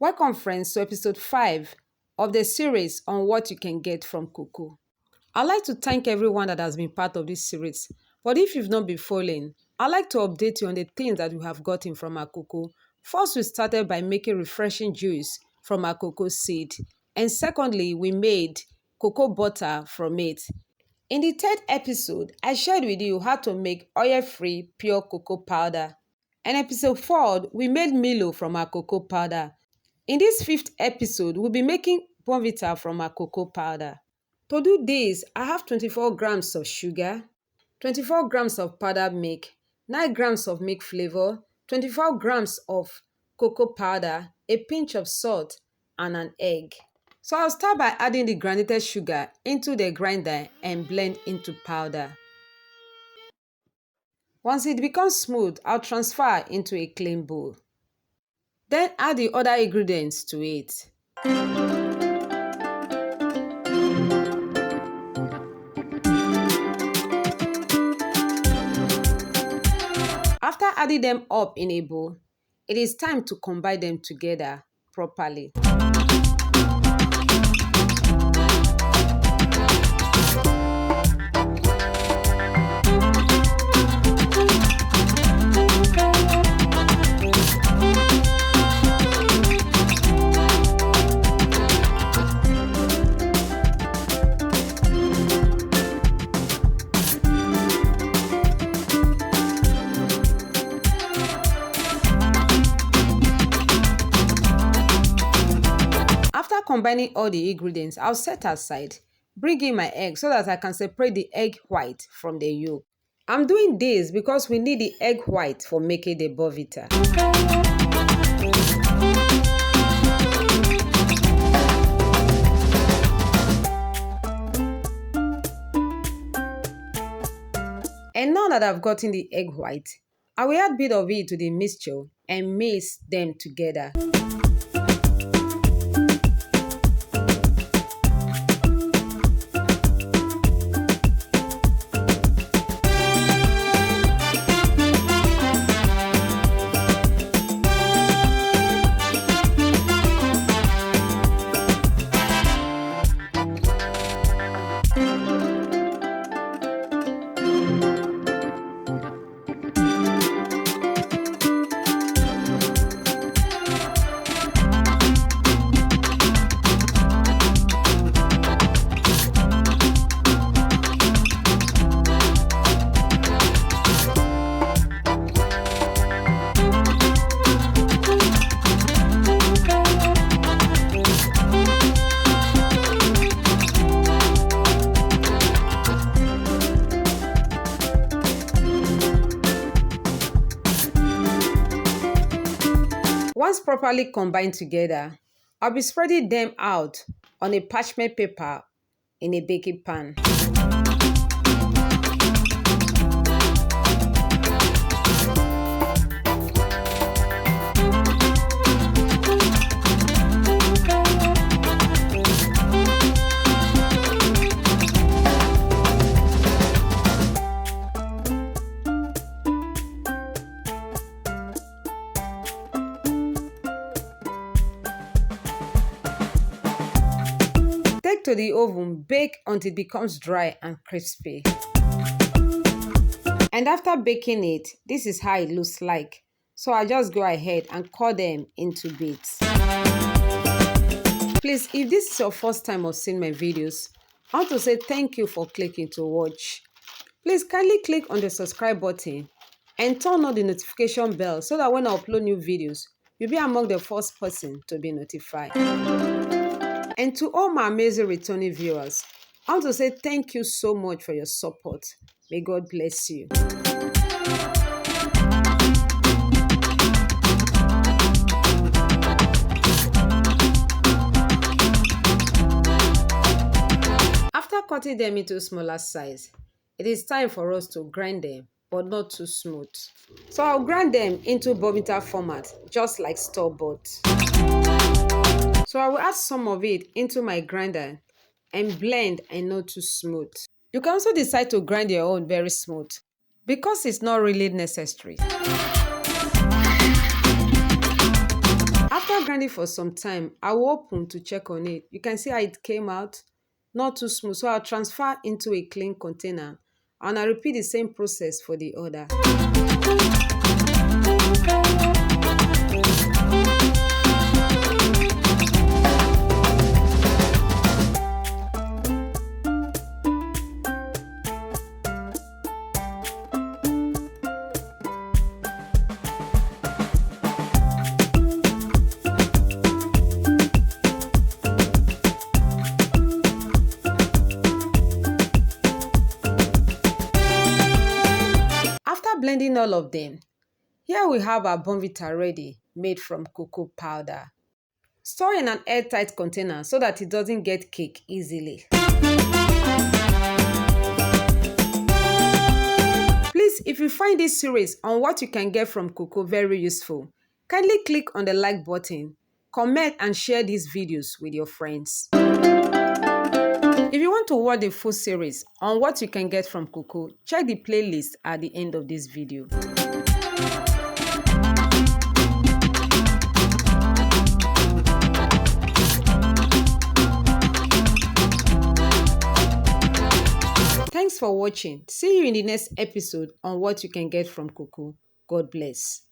Welcome friends to episode 5 of the series on what you can get from cocoa. I'd like to thank everyone that has been part of this series, but if you've not been following, I'd like to update you on the things that we have gotten from our cocoa. First, we started by making refreshing juice from our cocoa seed, and secondly, we made cocoa butter from it. In the third episode, I shared with you how to make oil-free pure cocoa powder. In episode 4, we made Milo from our cocoa powder. In this 5th episode, we'll be making Bournvita from our cocoa powder. To do this, I have 24 grams of sugar, 24 grams of powdered milk, 9 grams of milk flavor, 24 grams of cocoa powder, a pinch of salt, and an egg. So I'll start by adding the granulated sugar into the grinder and blend into powder. Once it becomes smooth, I'll transfer into a clean bowl. Then add the other ingredients to it. After adding them up in a bowl, it is time to combine them together properly. After combining all the ingredients, I'll set aside, bring in my egg so that I can separate the egg white from the yolk. I'm doing this because we need the egg white for making the Bournvita. And now that I've gotten the egg white, I will add a bit of it to the mixture and mix them together. Once properly combined together, I'll be spreading them out on a parchment paper in a baking pan. Take to the oven, bake until it becomes dry and crispy. And after baking it, this is how it looks like. So I just go ahead and cut them into bits. Please, if this is your first time of seeing my videos, I want to say thank you for clicking to watch. Please kindly click on the subscribe button and turn on the notification bell so that when I upload new videos, you'll be among the first person to be notified. And to all my amazing returning viewers, I want to say thank you so much for your support. May God bless you. After cutting them into smaller size, it is time for us to grind them, but not too smooth. So I'll grind them into Bournvita format, just like store-bought. So I will add some of it into my grinder and blend and not too smooth. You can also decide to grind your own very smooth because it's not really necessary. secretly for some time. I will open to check on it. You can see how it came out, not too smooth. So I'll transfer into a clean container and I repeat the same process for the other. After blending all of them, here we have our Bournvita ready, made from cocoa powder. Store in an airtight container so that it doesn't get cake easily. Please, if you find this series on what you can get from cocoa very useful, kindly click on the like button, comment and share these videos with your friends. If you want to watch the full series on what you can get from cocoa, check the playlist at the end of this video. Thanks for watching. See you in the next episode on what you can get from cocoa. God bless.